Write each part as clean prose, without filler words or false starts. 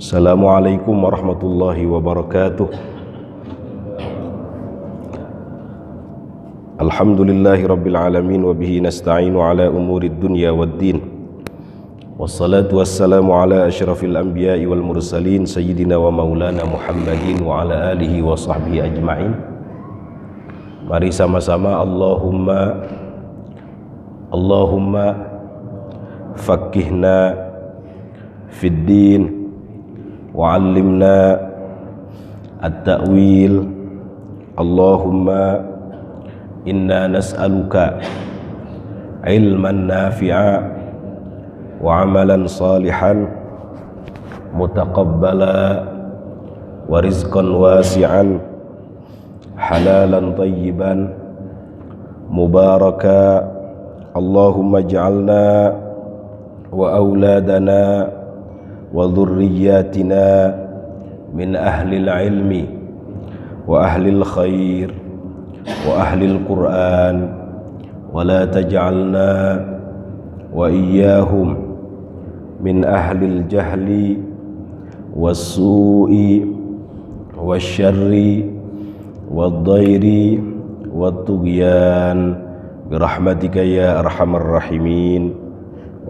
Assalamualaikum warahmatullahi wabarakatuh. Alhamdulillahi rabbil alamin wa bihi nasta'inu ala umurid dunya waddin. Wassalatu wassalamu ala asyrafil anbiya'i wal mursalin sayyidina wa maulana Muhammadin wa ala alihi wa sahbihi ajma'in. Mari sama-sama Allahumma faqqihna fid din wa'allimna at-ta'wil. Allahumma inna nas'aluka ilman nafi'a wa amalan salihan mutaqabbala wa rizqan wasi'an halalan tayyiban mubaraka. Allahumma ij'alna wa auladana wa dhurriyyatina min ahlil ilmi wa ahlil khair wa ahlil Qur'an wa la taj'alna wa iyyahum min ahlil jahli was-su'i wasyarri wad-dhairi wat-tughyan birahmatika ya arhamar rahimin.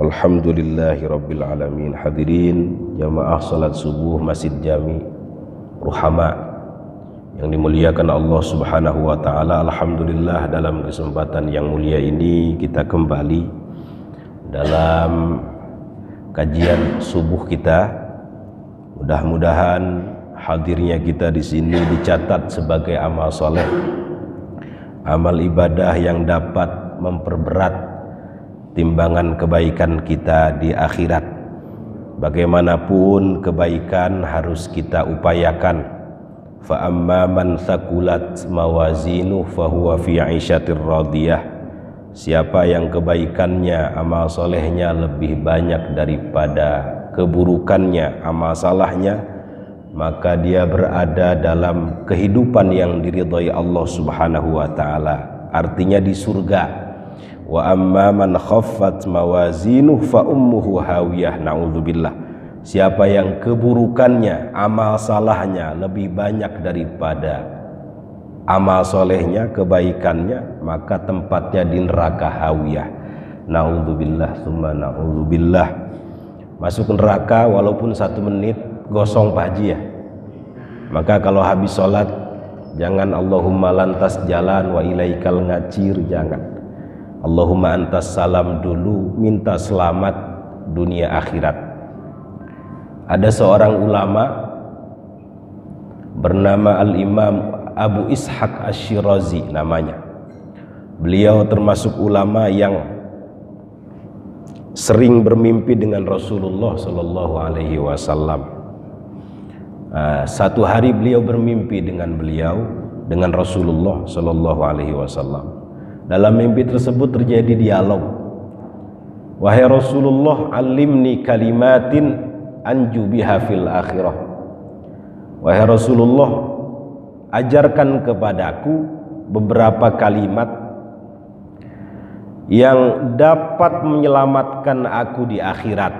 Walhamdulillahi rabbil alamin. Hadirin jamaah salat subuh Masjid Jami Ruhama yang dimuliakan Allah Subhanahu wa taala. Alhamdulillah, dalam kesempatan yang mulia ini kita kembali dalam kajian subuh kita. Mudah-mudahan hadirnya kita di sini dicatat sebagai amal soleh, amal ibadah yang dapat memperberat timbangan kebaikan kita di akhirat. Bagaimanapun kebaikan harus kita upayakan. Fa amma man thaqulat mawazinu fahuwa fi 'isyatir radiyah. Siapa yang kebaikannya, amal solehnya lebih banyak daripada keburukannya, amal salahnya, maka dia berada dalam kehidupan yang diridhai Allah Subhanahu wa taala, artinya di surga. Wa amma man khaffat mawazinuhu fa ummuhu hawiyah. Na'udzubillah. Siapa yang keburukannya, amal salahnya lebih banyak daripada amal solehnya, kebaikannya, maka tempatnya di neraka hawiyah. Na'udzubillah tsumma na'udzubillah. Masuk neraka walaupun 1 menit gosong Pak Haji ya. Maka kalau habis sholat jangan Allahumma lantas jalan wa ilaikal ngacir, jangan. Allahumma antas salam dulu, minta selamat dunia akhirat. Ada seorang ulama bernama Al-Imam Abu Ishaq Asy-Syirazi namanya. Beliau termasuk ulama yang sering bermimpi dengan Rasulullah Sallallahu Alaihi Wasallam. Satu hari beliau bermimpi dengan Rasulullah Sallallahu Alaihi Wasallam. Dalam mimpi tersebut terjadi dialog. Wahai Rasulullah, alimni kalimatin anju biha fil akhirah. Wahai Rasulullah, ajarkan kepadaku beberapa kalimat yang dapat menyelamatkan aku di akhirat.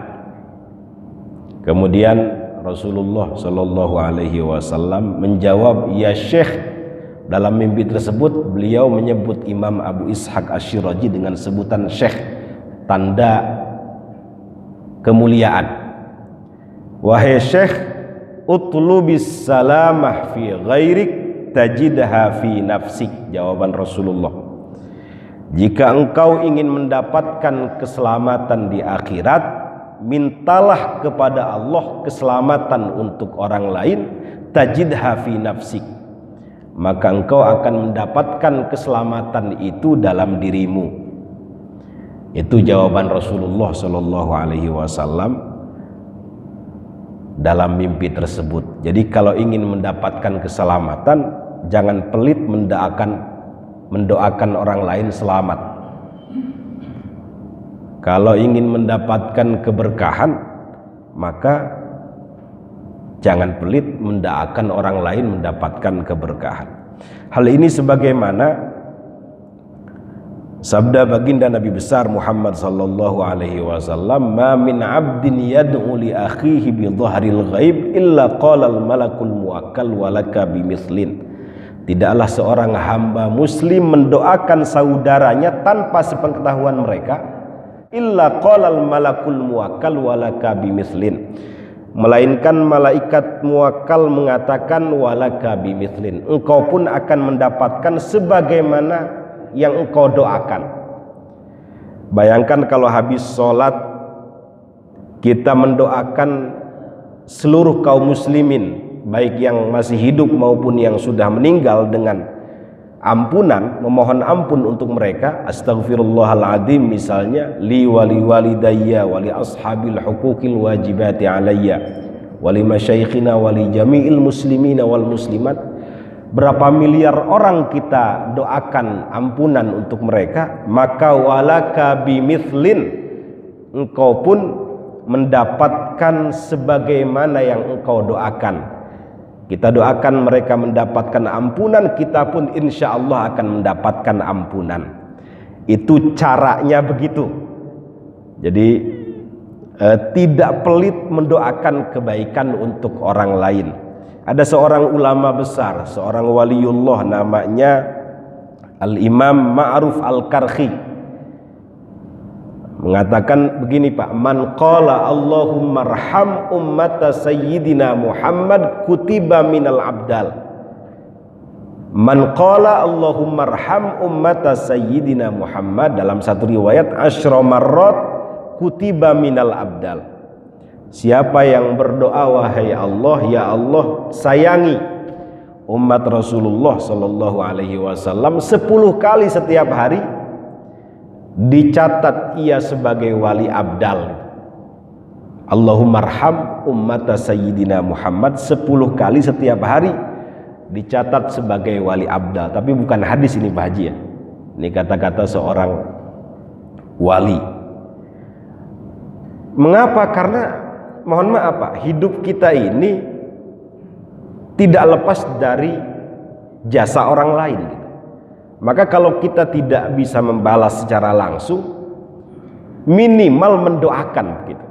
Kemudian Rasulullah Shallallahu Alaihi Wasallam menjawab, ya Syekh. Dalam mimpi tersebut beliau menyebut Imam Abu Ishaq Asy-Syirazi dengan sebutan Syekh, tanda kemuliaan. Wahai Syekh, utlubis salamah fi ghairik tajidha fi nafsik. Jawaban Rasulullah, jika engkau ingin mendapatkan keselamatan di akhirat, mintalah kepada Allah keselamatan untuk orang lain, tajidha fi nafsik, maka engkau akan mendapatkan keselamatan itu dalam dirimu. Itu jawaban Rasulullah Shallallahu Alaihi Wasallam dalam mimpi tersebut. Jadi kalau ingin mendapatkan keselamatan, jangan pelit mendoakan orang lain selamat. Kalau ingin mendapatkan keberkahan, maka jangan pelit mendoakan orang lain mendapatkan keberkahan. Hal ini sebagaimana Sabda baginda Nabi besar Muhammad sallallahu alaihi wasallam, "Ma min 'abdin yad'u li akhihi bi dhahril ghaib illa qala al malakul muwakkal walaka bimithlin." Tidaklah seorang hamba muslim mendoakan saudaranya tanpa sepengetahuan mereka, illa qala al malakul muwakkal walaka bimithlin, melainkan malaikat muwakkal mengatakan walaka bimithlin, engkau pun akan mendapatkan sebagaimana yang engkau doakan. Bayangkan kalau habis sholat kita mendoakan seluruh kaum muslimin, baik yang masih hidup maupun yang sudah meninggal, dengan ampunan, memohon ampun untuk mereka. Astaghfirullahaladzim misalnya, li wali walidayya wali ashabil huquqil wajibati alayya wali masyaikhina wali jami'il muslimina wal muslimat. Berapa miliar orang kita doakan ampunan untuk mereka, maka walaka bimithlin, engkau pun mendapatkan sebagaimana yang engkau doakan. Kita doakan mereka mendapatkan ampunan, kita pun insya Allah akan mendapatkan ampunan. Itu caranya begitu. Jadi tidak pelit mendoakan kebaikan untuk orang lain. Ada seorang ulama besar, seorang waliullah, namanya Al-Imam Ma'ruf Al-Karhi, mengatakan begini Pak, man qala Allahumma arham ummata sayyidina Muhammad kutiba minal abdal. Man qala Allahumma arham ummata sayyidina Muhammad, dalam satu riwayat asyra marrat kutiba minal abdal. Siapa yang berdoa, wahai Allah, ya Allah sayangi umat Rasulullah sallallahu alaihi wasallam 10 kali setiap hari, dicatat ia sebagai wali abdal. Allahumma arham ummata sayyidina Muhammad 10 kali setiap hari, dicatat sebagai wali abdal. Tapi bukan hadis ini Pak Haji ya, ini kata-kata seorang wali. Mengapa? Karena mohon maaf Pak, hidup kita ini tidak lepas dari jasa orang lain. Maka kalau kita tidak bisa membalas secara langsung, minimal mendoakan gitu.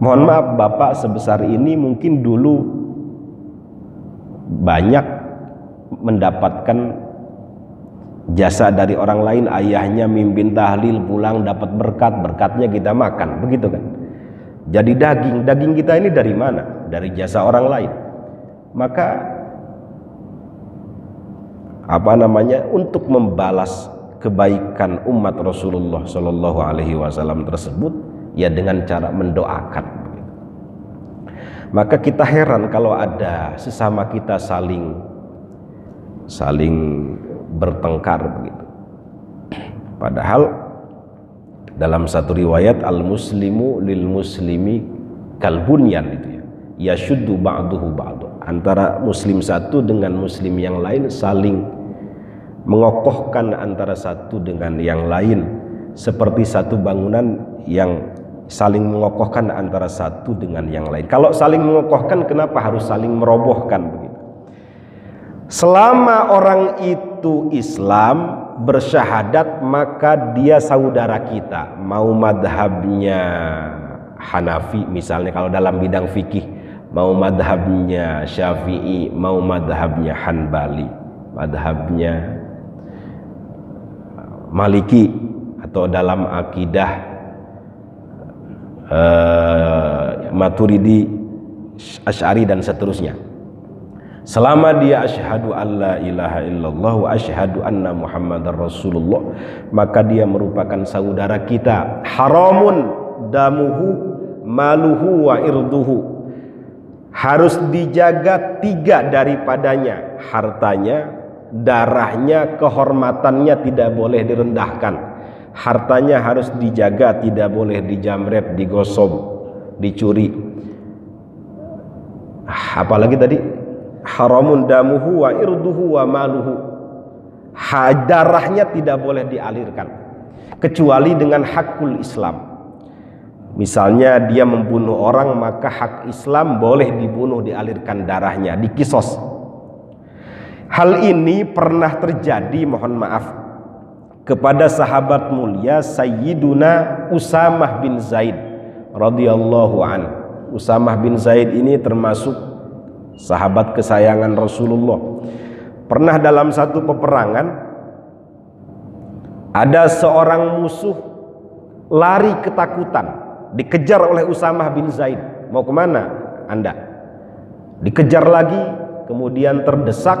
Mohon maaf Bapak sebesar ini mungkin dulu banyak mendapatkan jasa dari orang lain. Ayahnya mimpin tahlil, pulang dapat berkat, berkatnya kita makan, begitu kan. Jadi daging kita ini dari mana? Dari jasa orang lain. Maka untuk membalas kebaikan umat Rasulullah Shallallahu Alaihi Wasallam tersebut, ya dengan cara mendoakan. Maka kita heran kalau ada sesama kita saling bertengkar begitu. Padahal dalam satu riwayat, al muslimu lil muslimi kalbunyan, itu ya, yashuddu ba'duhu ba'du, antara muslim satu dengan muslim yang lain saling mengokohkan antara satu dengan yang lain, seperti satu bangunan yang saling mengokohkan antara satu dengan yang lain. Kalau saling mengokohkan, kenapa harus saling merobohkan begitu? Selama orang itu Islam bersyahadat, maka dia saudara kita. Mau madhabnya Hanafi misalnya kalau dalam bidang fikih, mau madhabnya Syafi'i, mau madhabnya Hanbali, madhabnya Maliki, atau dalam akidah Maturidi, Asy'ari dan seterusnya. Selama dia asyhadu alla ilaha illallah wa asyhadu anna muhammadar rasulullah, maka dia merupakan saudara kita. Haramun damuhu maluhu wa irduhu, harus dijaga 3 daripadanya: hartanya, darahnya, kehormatannya tidak boleh direndahkan. Hartanya harus dijaga, tidak boleh dijamret, digosok, dicuri. Apalagi tadi? Haramun damuhu wa irduhu wa maluhu. Darahnya tidak boleh dialirkan kecuali dengan hakul Islam. Misalnya dia membunuh orang, maka hak Islam boleh dibunuh, dialirkan darahnya, dikisos. Hal ini pernah terjadi, mohon maaf, kepada sahabat mulia Sayyiduna Usamah bin Zaid radhiyallahu an. Usamah bin Zaid ini termasuk sahabat kesayangan Rasulullah. Pernah dalam satu peperangan ada seorang musuh lari ketakutan, dikejar oleh Usamah bin Zaid. Mau kemana Anda? Dikejar lagi, kemudian terdesak.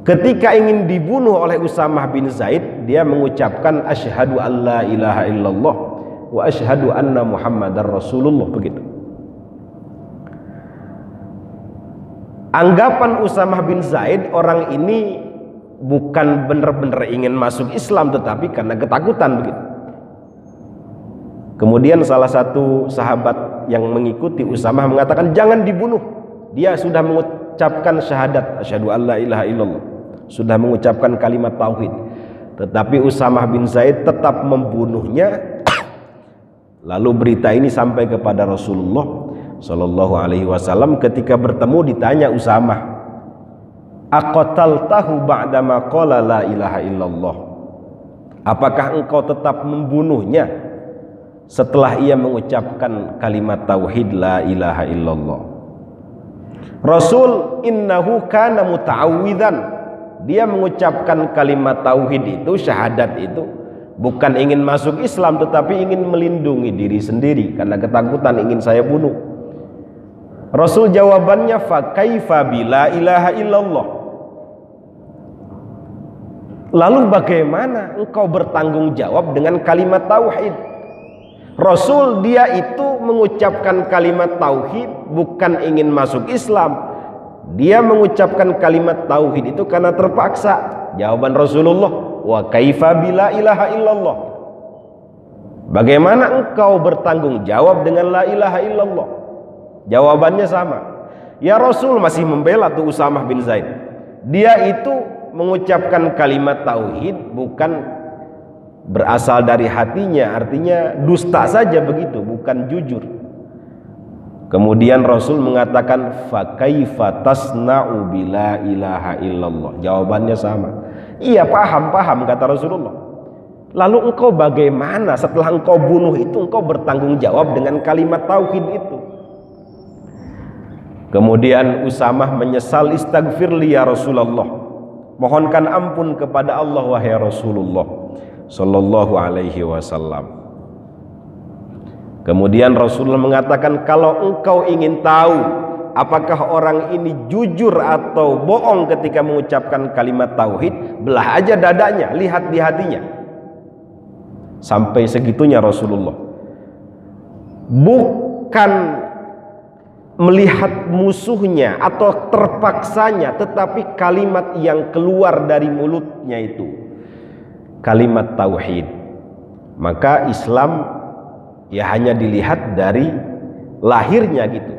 Ketika ingin dibunuh oleh Usamah bin Zaid, dia mengucapkan asyhadu an la ilaha illallah wa asyhadu anna Muhammadar Rasulullah, begitu. Anggapan Usamah bin Zaid, orang ini bukan benar-benar ingin masuk Islam, tetapi karena ketakutan, begitu. Kemudian salah satu sahabat yang mengikuti Usamah mengatakan, jangan dibunuh, dia sudah mengucapkan syahadat asyhadu an la ilaha illallah, sudah mengucapkan kalimat tauhid. Tetapi Usamah bin Zaid tetap membunuhnya. Lalu berita ini sampai kepada Rasulullah Shallallahu Alaihi Wasallam. Ketika bertemu ditanya Usamah, aqataltahu ba'dama qala la ilaha illallah, apakah engkau tetap membunuhnya setelah ia mengucapkan kalimat tauhid la ilaha illallah? Rasul innahu kana muta'awwidzan, dia mengucapkan kalimat tauhid itu, syahadat itu, bukan ingin masuk Islam, tetapi ingin melindungi diri sendiri karena ketakutan ingin saya bunuh. Rasul jawabannya, fa kaifa bila ilaha illallah, lalu bagaimana engkau bertanggung jawab dengan kalimat tauhid? Rasul dia itu mengucapkan kalimat tauhid bukan ingin masuk Islam, dia mengucapkan kalimat tauhid itu karena terpaksa. Jawaban Rasulullah, wa kaifa bila ilaha illallah, bagaimana engkau bertanggung jawab dengan la ilaha illallah? Jawabannya sama. Ya Rasul masih membela tuh Usamah bin Zaid, dia itu mengucapkan kalimat tauhid bukan berasal dari hatinya, artinya dusta saja begitu, bukan jujur. Kemudian Rasul mengatakan, fa kaifa tasna'u bila ilaha illallah, jawabannya sama. Iya, paham kata Rasulullah. Lalu engkau bagaimana setelah engkau bunuh itu, engkau bertanggung jawab dengan kalimat tauhid itu? Kemudian Usamah menyesal, istaghfirli ya Rasulullah, mohonkan ampun kepada Allah wahai Rasulullah Sallallahu Alaihi Wasallam. Kemudian Rasulullah mengatakan, kalau engkau ingin tahu apakah orang ini jujur atau bohong ketika mengucapkan kalimat tauhid, belah aja dadanya, lihat di hatinya. Sampai segitunya Rasulullah. Bukan melihat musuhnya atau terpaksanya, tetapi kalimat yang keluar dari mulutnya itu kalimat tauhid. Maka Islam ya hanya dilihat dari lahirnya gitu.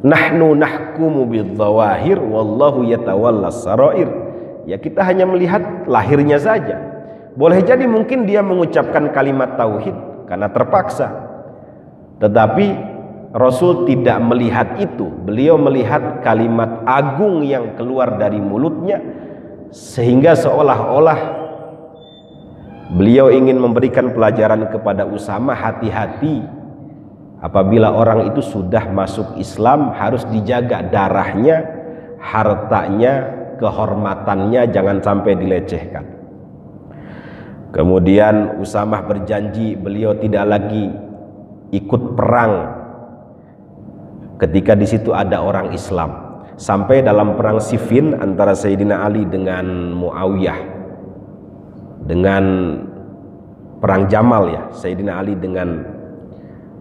Nahnu nahkumu bidzawahir wallahu yatawallas sarair. Ya kita hanya melihat lahirnya saja. Boleh jadi mungkin dia mengucapkan kalimat tauhid karena terpaksa, tetapi Rasul tidak melihat itu. Beliau melihat kalimat agung yang keluar dari mulutnya, sehingga seolah-olah beliau ingin memberikan pelajaran kepada Usamah, hati-hati apabila orang itu sudah masuk Islam, harus dijaga darahnya, hartanya, kehormatannya, jangan sampai dilecehkan. Kemudian Usamah berjanji beliau tidak lagi ikut perang ketika di situ ada orang Islam, sampai dalam perang Siffin antara Sayyidina Ali dengan Muawiyah, dengan perang Jamal ya, Sayyidina Ali dengan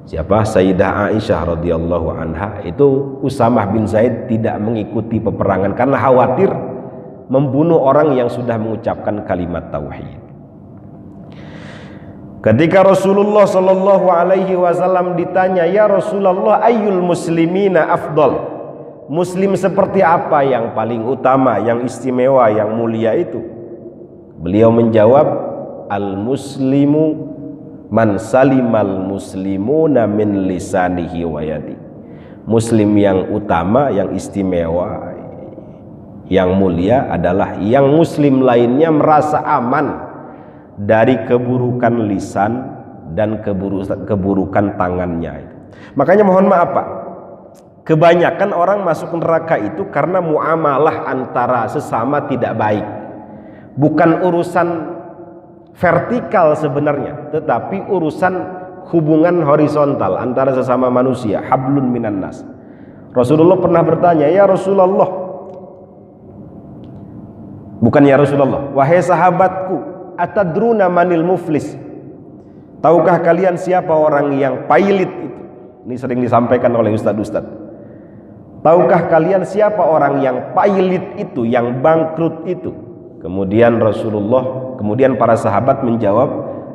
siapa? Sayyidah Aisyah radhiyallahu anha. Itu Usamah bin Zaid tidak mengikuti peperangan karena khawatir membunuh orang yang sudah mengucapkan kalimat tauhid. Ketika Rasulullah Shallallahu Alaihi Wasallam ditanya, ya Rasulullah, ayyul muslimina afdal, muslim seperti apa yang paling utama, yang istimewa, yang mulia itu? Beliau menjawab, al muslimu man salimal muslimuna min lisanihi wa yadi. Muslim yang utama, yang istimewa, Yang mulia adalah yang muslim lainnya merasa aman dari keburukan lisan dan keburukan tangannya. Makanya mohon maaf Pak, kebanyakan orang masuk neraka itu karena muamalah antara sesama tidak baik. Bukan urusan vertikal sebenarnya, tetapi urusan hubungan horizontal antara sesama manusia, hablun minan nas. Rasulullah pernah bertanya, ya Rasulullah, bukan ya Rasulullah, wahai sahabatku, atadruna manil muflis, tahukah kalian siapa orang yang pailit itu? Ini sering disampaikan oleh ustadz-ustadz. Tahukah kalian siapa orang yang pailit itu, yang bangkrut itu? Kemudian kemudian para sahabat menjawab,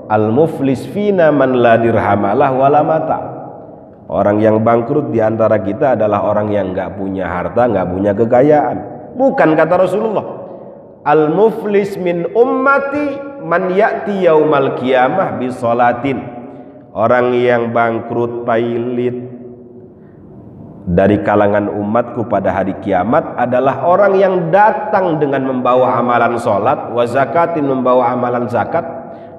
al-muflis fina man la dirhamalah wala mata. Orang yang bangkrut di antara kita adalah orang yang nggak punya harta, nggak punya kekayaan. Bukan kata Rasulullah, al-muflis min ummati man ya'ti yaumal qiyamah bi sholatin. Orang yang bangkrut pailit dari kalangan umatku pada hari kiamat adalah orang yang datang dengan membawa amalan sholat, wa zakatin membawa amalan zakat,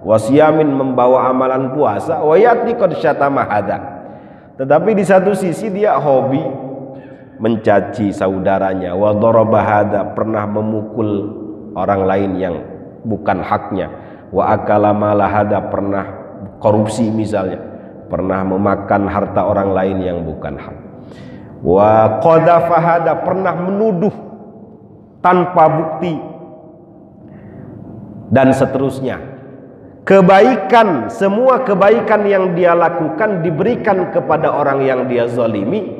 wa siyamin membawa amalan puasa, wa yati qad syatama hada. Tetapi di satu sisi dia hobi mencaci saudaranya, wa daraba hada, pernah memukul orang lain yang bukan haknya, wa akala mala hada, pernah korupsi misalnya, pernah memakan harta orang lain yang bukan hak, wa qadhafa hada, pernah menuduh tanpa bukti, dan seterusnya. Kebaikan, semua kebaikan yang dia lakukan diberikan kepada orang yang dia zalimi.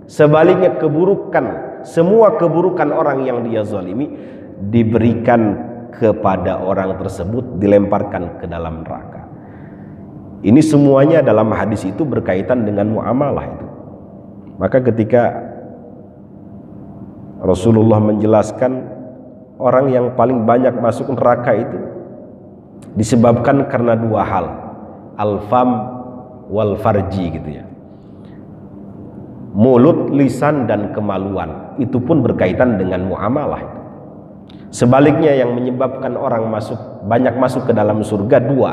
Sebaliknya keburukan, semua keburukan orang yang dia zalimi diberikan kepada orang tersebut, dilemparkan ke dalam neraka. Ini semuanya dalam hadis itu berkaitan dengan muamalah itu. Maka ketika Rasulullah menjelaskan orang yang paling banyak masuk neraka itu disebabkan karena dua hal, al-fam wal farji gitu ya. Mulut, lisan, dan kemaluan itu pun berkaitan dengan muamalah itu. Sebaliknya yang menyebabkan orang banyak masuk ke dalam surga dua,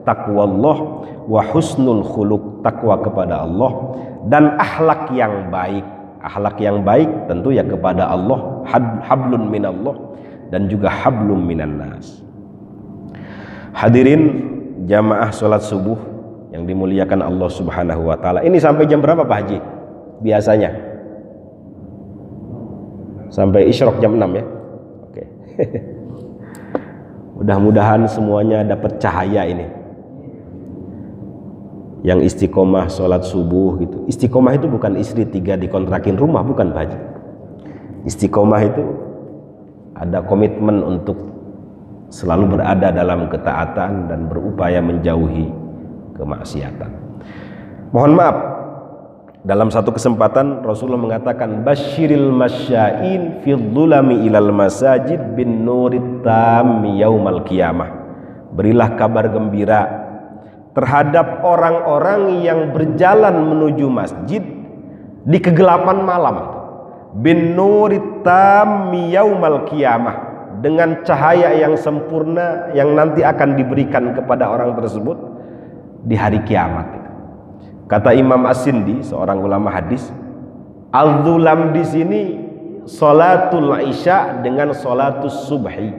taqwallah wa husnul khuluq, takwa kepada Allah, dan akhlak yang baik. Akhlak yang baik tentu ya kepada Allah, hablun minallah, dan juga hablum minan nas. Hadirin jamaah sholat subuh yang dimuliakan Allah subhanahu wa ta'ala, ini sampai jam berapa Pak Haji biasanya? Sampai isyraq jam 6 ya. Oke. Mudah-mudahan semuanya dapat cahaya ini. Yang istiqomah sholat subuh gitu. Istiqomah itu bukan istri 3 dikontrakin rumah, bukan Pak Haji. Istiqomah itu ada komitmen untuk selalu berada dalam ketaatan dan berupaya menjauhi kemaksiatan. Mohon maaf, dalam satu kesempatan Rasulullah mengatakan, basyiril masya'in fi dhulami ilal masajid bin nurit tam yaumal qiyamah. Berilah kabar gembira terhadap orang-orang yang berjalan menuju masjid di kegelapan malam, bin nurit tam yaumal qiyamah, dengan cahaya yang sempurna yang nanti akan diberikan kepada orang tersebut di hari kiamat. Kata Imam As-Sindi, seorang ulama hadis, al-dhulam di sini salatul isya dengan salatus subhi,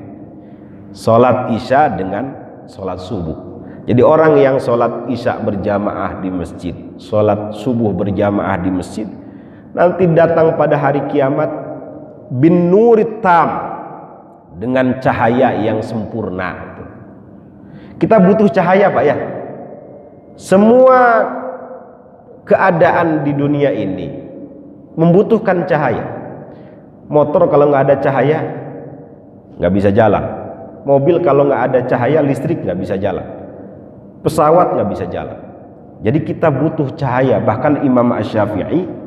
salat isya dengan salat subuh. Jadi orang yang salat isya berjamaah di masjid, salat subuh berjamaah di masjid, nanti datang pada hari kiamat bin nurit tam, dengan cahaya yang sempurna. Kita butuh cahaya Pak ya. Semua keadaan di dunia ini membutuhkan cahaya. Motor kalau nggak ada cahaya nggak bisa jalan. Mobil kalau nggak ada cahaya listrik nggak bisa jalan. Pesawat nggak bisa jalan. Jadi kita butuh cahaya. Bahkan Imam Asy-Syafi'i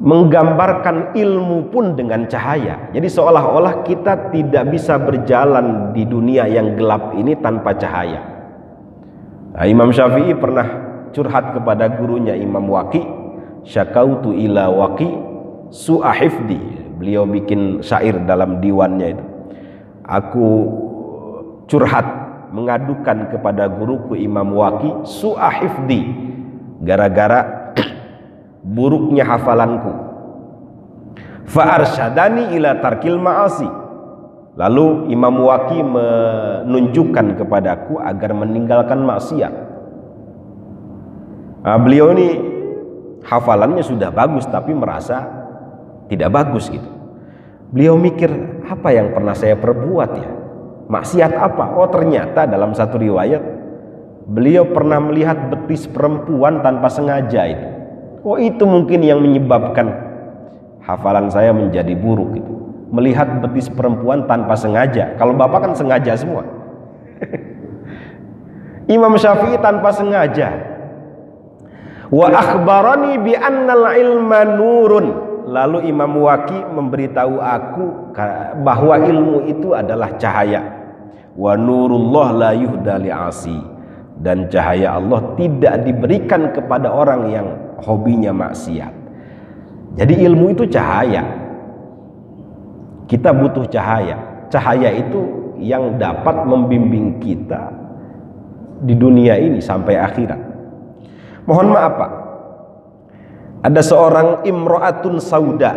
menggambarkan ilmu pun dengan cahaya. Jadi seolah-olah kita tidak bisa berjalan di dunia yang gelap ini tanpa cahaya. Nah, Imam Syafi'i pernah curhat kepada gurunya Imam Waqi, syakautu ila Waqi su'ahifdi. beliau bikin syair dalam diwannya itu. Aku curhat mengadukan kepada guruku Imam Waqi su'a hifdi, gara-gara buruknya hafalanku. Fa arsyadani ila tarkil ma'asi. Lalu Imam Waqi menunjukkan kepadaku agar meninggalkan maksiat. Nah, beliau ini hafalannya sudah bagus tapi merasa tidak bagus gitu. Beliau mikir, apa yang pernah saya perbuat ya? Maksiat apa? Oh, ternyata dalam satu riwayat beliau pernah melihat betis perempuan tanpa sengaja itu. Oh, itu mungkin yang menyebabkan hafalan saya menjadi buruk itu. Melihat betis perempuan tanpa sengaja. Kalau Bapak kan sengaja semua. Imam Syafi'i tanpa sengaja. Wa akhbarani bi annal ilma nurun. Lalu Imam Waqi memberitahu aku bahwa ilmu itu adalah cahaya. Wa nurullah la yuhda li'asi. Dan cahaya Allah tidak diberikan kepada orang yang hobinya maksiat. Jadi ilmu itu cahaya. Kita butuh cahaya. Cahaya itu yang dapat membimbing kita di dunia ini sampai akhirat. Mohon maaf Pak, ada seorang imro'atun sauda,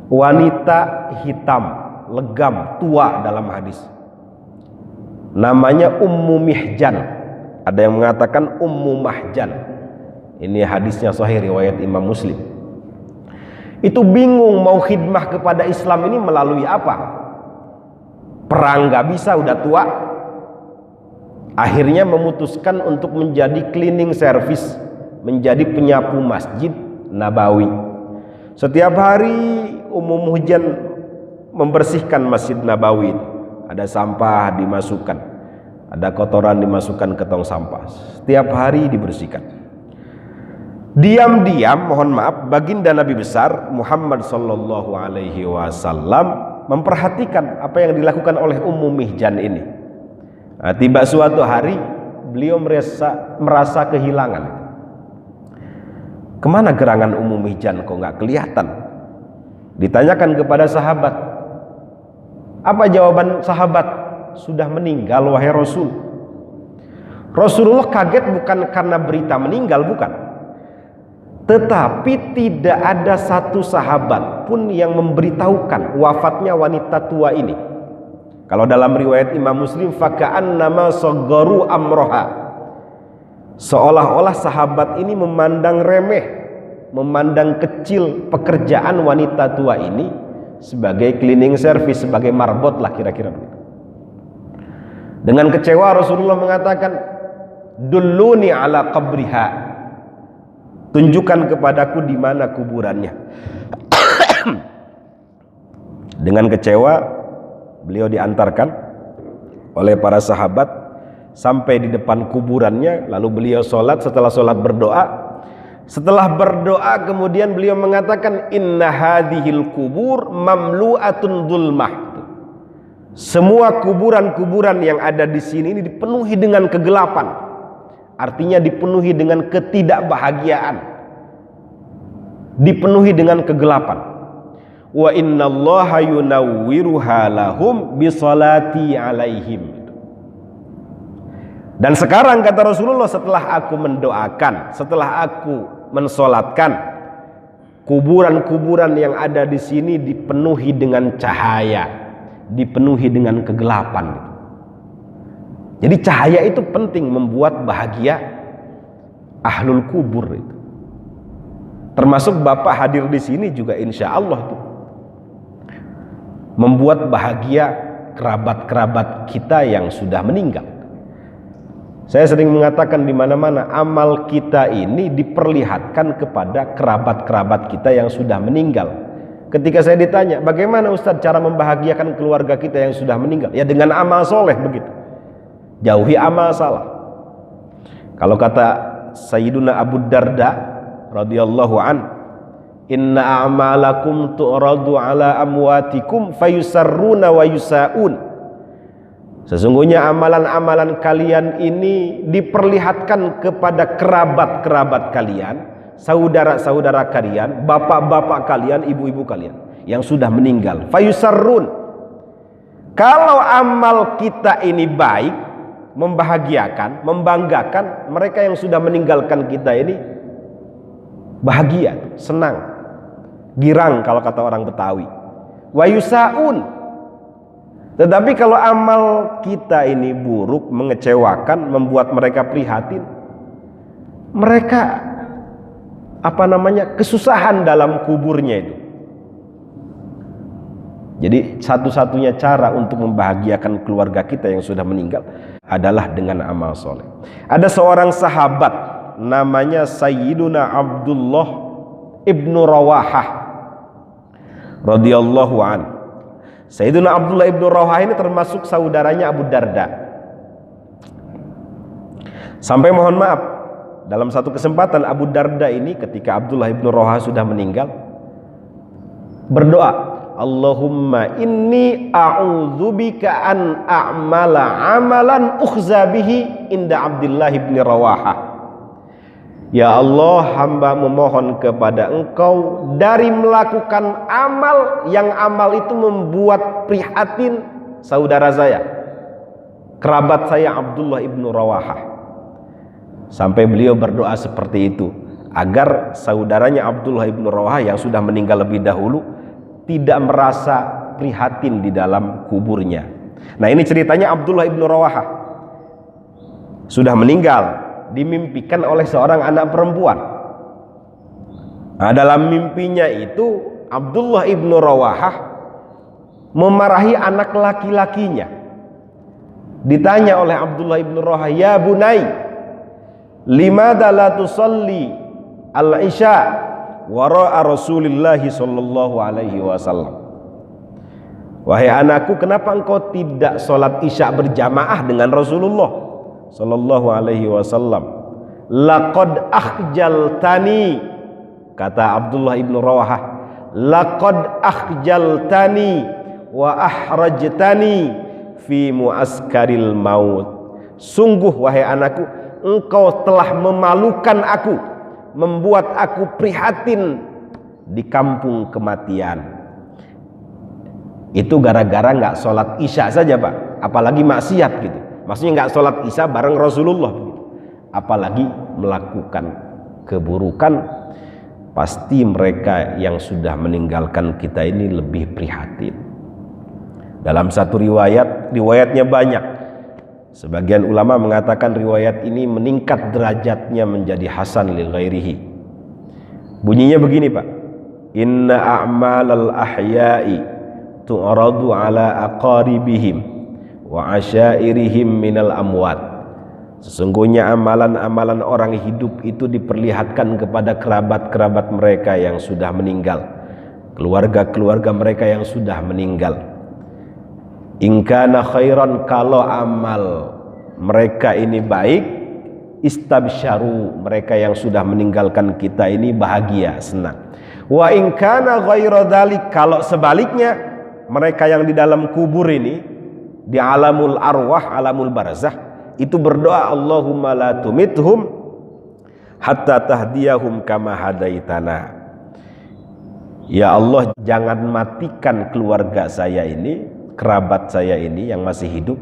wanita hitam, legam, tua dalam hadis. Namanya Ummu Mihjan. Ada yang mengatakan Ummu Mahjan. Ini hadisnya sahih riwayat Imam Muslim. Itu bingung mau khidmah kepada Islam ini melalui apa? Perang gak bisa, udah tua. Akhirnya memutuskan untuk menjadi cleaning service, menjadi penyapu Masjid Nabawi. Setiap hari Ummu Mihjan membersihkan Masjid Nabawi. Ada sampah dimasukkan, ada kotoran dimasukkan ke tong sampah. Setiap hari dibersihkan. Diam-diam, mohon maaf, baginda Nabi besar Muhammad sallallahu alaihi wasallam memperhatikan apa yang dilakukan oleh Ummu Mihjan ini. Nah, tiba suatu hari beliau merasa kehilangan. Kemana gerangan Ummu Mihjan kok nggak kelihatan? Ditanyakan kepada sahabat. Apa jawaban sahabat? Sudah meninggal wahai Rasul. Rasulullah kaget bukan karena berita meninggal, bukan. Tetapi tidak ada satu sahabat pun yang memberitahukan wafatnya wanita tua ini. Kalau dalam riwayat Imam Muslim, faka'annama sagharu amroha. Seolah-olah sahabat ini memandang remeh, memandang kecil pekerjaan wanita tua ini sebagai cleaning service, sebagai marbot lah kira-kira begitu. Dengan kecewa Rasulullah mengatakan, dulluni ala qabriha. Tunjukkan kepadaku di mana kuburannya. Dengan kecewa beliau diantarkan oleh para sahabat sampai di depan kuburannya. Lalu beliau sholat. Setelah sholat berdoa. Setelah berdoa kemudian beliau mengatakan, inna hadhil kubur mamlu'atun dhulmah. Semua kuburan-kuburan yang ada di sini ini dipenuhi dengan kegelapan. Artinya dipenuhi dengan ketidakbahagiaan, dipenuhi dengan kegelapan. Wa innallaha yunawwiruha lahum bisolati alaihim. Dan sekarang kata Rasulullah, setelah aku mendoakan, setelah aku mensolatkan, kuburan-kuburan yang ada di sini dipenuhi dengan cahaya, dipenuhi dengan kegelapan. Jadi cahaya itu penting membuat bahagia ahlul kubur itu. Termasuk Bapak hadir di sini juga insya Allah tuh membuat bahagia kerabat-kerabat kita yang sudah meninggal. Saya sering mengatakan di mana-mana amal kita ini diperlihatkan kepada kerabat-kerabat kita yang sudah meninggal. Ketika saya ditanya, bagaimana Ustadz cara membahagiakan keluarga kita yang sudah meninggal? Ya dengan amal soleh begitu. Jauhi amal salah. Kalau kata Sayyiduna Abu Darda radhiyallahu an, inna a'malakum tu'radu ala amwatikum fayusarruna wa yusaun. Sesungguhnya amalan-amalan kalian ini diperlihatkan kepada kerabat-kerabat kalian saudara-saudara kalian, bapak-bapak kalian, ibu-ibu kalian yang sudah meninggal. Fayusarrun. Kalau amal kita ini baik, membahagiakan, membanggakan, mereka yang sudah meninggalkan kita ini bahagia, senang, girang kalau kata orang Betawi. Wayusaun. Tetapi kalau amal kita ini buruk, mengecewakan, membuat mereka prihatin, mereka kesusahan dalam kuburnya itu. Jadi satu-satunya cara untuk membahagiakan keluarga kita yang sudah meninggal adalah dengan amal soleh. Ada seorang sahabat namanya Sayyiduna Abdullah ibnu Rawahah radhiyallahu an. Sayyiduna Abdullah ibnu Rawahah ini termasuk saudaranya Abu Darda. Sampai mohon maaf, dalam satu kesempatan Abu Darda ini ketika Abdullah ibnu Rawahah sudah meninggal berdoa, Allahumma inni a'udzubika an a'mala amalan ukhza bihi inda Abdullah ibn Rawahah. Ya Allah, hamba memohon kepada Engkau dari melakukan amal yang amal itu membuat prihatin saudara saya, kerabat saya Abdullah ibn Rawahah. Sampai beliau berdoa seperti itu agar saudaranya Abdullah ibn Rawahah yang sudah meninggal lebih dahulu tidak merasa prihatin di dalam kuburnya. Nah, ini ceritanya Abdullah ibnu Rawahah sudah meninggal, dimimpikan oleh seorang anak perempuan. Nah, dalam mimpinya itu Abdullah ibnu Rawahah memarahi anak laki-lakinya. Ditanya oleh Abdullah ibnu Rawahah, ya bunai, limadha la tusalli al-isya wara'a Rasulillah sallallahu alaihi wasallam. Wahai anakku, kenapa engkau tidak sholat isya berjamaah dengan Rasulullah sallallahu alaihi wasallam? Laqad akhjaltani, kata Abdullah ibnu Rawahah, laqad akhjaltani wa ahrajtani fi muaskaril maut. Sungguh wahai anakku, engkau telah memalukan aku, membuat aku prihatin di kampung kematian. Itu gara-gara nggak sholat isya saja, Pak. Apalagi maksiat gitu. Maksudnya nggak sholat isya bareng Rasulullah gitu. Apalagi melakukan keburukan. Pasti mereka yang sudah meninggalkan kita ini lebih prihatin. Dalam satu riwayatnya banyak. Sebagian ulama mengatakan riwayat ini meningkat derajatnya menjadi hasan li ghairihi. Bunyinya begini, Pak. Inna a'malal ahya'i tu'radu ala aqaribihim wa asyairihim minal amwat. Sesungguhnya amalan-amalan orang hidup itu diperlihatkan kepada kerabat-kerabat mereka yang sudah meninggal, keluarga-keluarga mereka yang sudah meninggal. In kana khairan, kalau amal mereka ini baik, istabsyaru, mereka yang sudah meninggalkan kita ini bahagia, senang. Wa in kana ghaira dzalik, kalau sebaliknya, mereka yang di dalam kubur ini, di alamul arwah, alamul barzah, itu berdoa, Allahumma la tumithum hatta tahdiyahum kama hadaitana. Ya Allah, jangan matikan keluarga saya ini, kerabat saya ini yang masih hidup,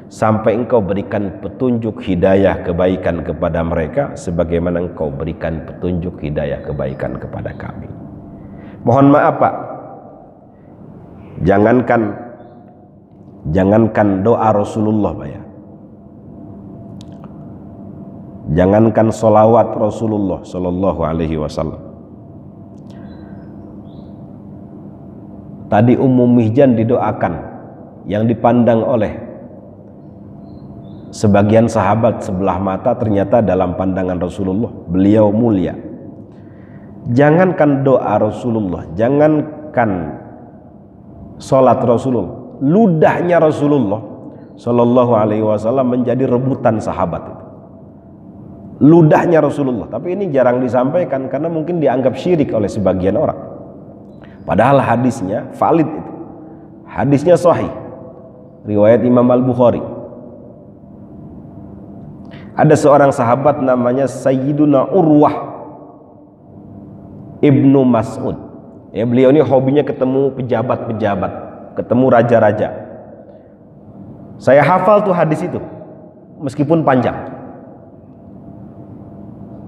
sampai Engkau berikan petunjuk hidayah kebaikan kepada mereka sebagaimana Engkau berikan petunjuk hidayah kebaikan kepada kami. Mohon maaf, Pak, jangankan doa Rasulullah, Pak, ya. Jangankan sholawat Rasulullah sallallahu alaihi wasallam. Tadi Ummu Mihjan didoakan, yang dipandang oleh sebagian sahabat sebelah mata, ternyata dalam pandangan Rasulullah beliau mulia. Jangankan doa Rasulullah, jangankan sholat Rasulullah, ludahnya Rasulullah sallallahu alaihi wasallam menjadi rebutan sahabat itu. Ludahnya Rasulullah, tapi ini jarang disampaikan karena mungkin dianggap syirik oleh sebagian orang. Padahal hadisnya valid itu. Hadisnya sahih. Riwayat Imam Al-Bukhari. Ada seorang sahabat namanya Sayyiduna Urwah Ibnu Mas'ud. Ya, beliau ini hobinya ketemu pejabat-pejabat, ketemu raja-raja. Saya hafal tuh hadis itu, meskipun panjang.